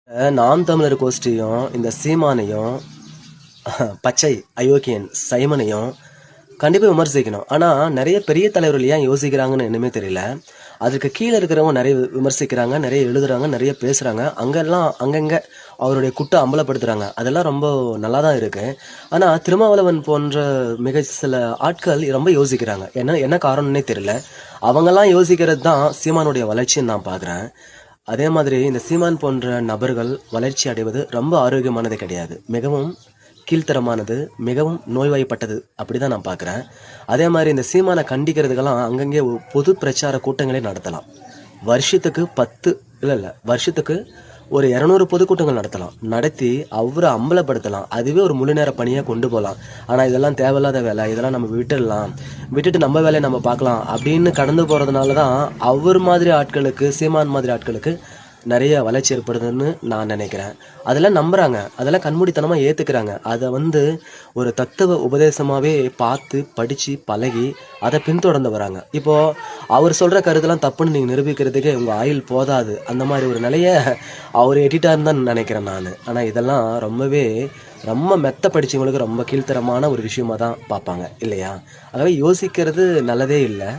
நாம் தமிழர் கோஷ்டியும் இந்த சீமானையும் பச்சை அயோக்கியன் சைமனையும் கண்டிப்பாக விமர்சிக்கணும். ஆனால் நிறைய பெரிய தலைவர்கள் ஏன் யோசிக்கிறாங்கன்னு என்னமே தெரியல. அதுக்கு கீழே இருக்கிறவங்க நிறைய விமர்சிக்கிறாங்க, நிறைய எழுதுறாங்க, நிறைய பேசுகிறாங்க. அங்கங்கே அவருடைய குட்டை அம்பலப்படுத்துகிறாங்க. அதெல்லாம் ரொம்ப நல்லா தான் இருக்குது. ஆனால் திருமாவளவன் போன்ற மிக சில ஆட்கள் ரொம்ப யோசிக்கிறாங்க. என்ன காரணம்னே தெரியல. அவங்கெல்லாம் யோசிக்கிறது தான் சீமானுடைய வளர்ச்சின்னு நான் பார்க்குறேன். அதே மாதிரி இந்த சீமான் போன்ற நபர்கள் வளர்ச்சி அடைவது ரொம்ப ஆரோக்கியமானது கிடையாது. மிகவும் கீழ்த்தரமானது, மிகவும் நோய்வாய்ப்பட்டது. அப்படிதான் நான் பார்க்குறேன். அதே மாதிரி இந்த சீமானை கண்டிக்கிறதுக்கெல்லாம் அங்கங்கே பொது பிரச்சார கூட்டங்களே நடத்தலாம். வருஷத்துக்கு 10 இல்லை வருஷத்துக்கு ஒரு 200 பொதுக்கூட்டங்கள் நடத்தலாம். நடத்தி அவரை அம்பலப்படுத்தலாம். அதுவே ஒரு முழு நேர பணியாக கொண்டு போகலாம். ஆனால் இதெல்லாம் தேவையில்லாத வேலை, இதெல்லாம் நம்ம விட்டுட்டு நம்ம வேலையை நம்ம பார்க்கலாம் அப்படின்னு கடந்து போகிறதுனால தான் அவர் மாதிரி ஆட்களுக்கு, சீமான் மாதிரி ஆட்களுக்கு நிறைய வளர்ச்சி ஏற்படுதுன்னு நான் நினைக்கிறேன். அதெல்லாம் நம்புகிறாங்க, அதெல்லாம் கண்மூடித்தனமாக ஏற்றுக்கிறாங்க. அதை ஒரு தத்துவ உபதேசமாகவே பார்த்து படித்து பழகி அதை பின்தொடர்ந்து வராங்க. இப்போது அவர் சொல்கிற கருத்தெல்லாம் தப்புன்னு நீங்கள் நிரூபிக்கிறதுக்கே உங்கள் ஆயுள் போதாது. அந்த மாதிரி ஒரு நிலையை அவர் எட்டிட்டாருன்னு தான் நினைக்கிறேன் நான். ஆனால் இதெல்லாம் ரொம்ப மெத்த படித்தவங்களுக்கு ரொம்ப கீழ்த்தரமான ஒரு விஷயமா தான் பார்ப்பாங்க இல்லையா? ஆகவே யோசிக்கிறது நல்லதே இல்லை.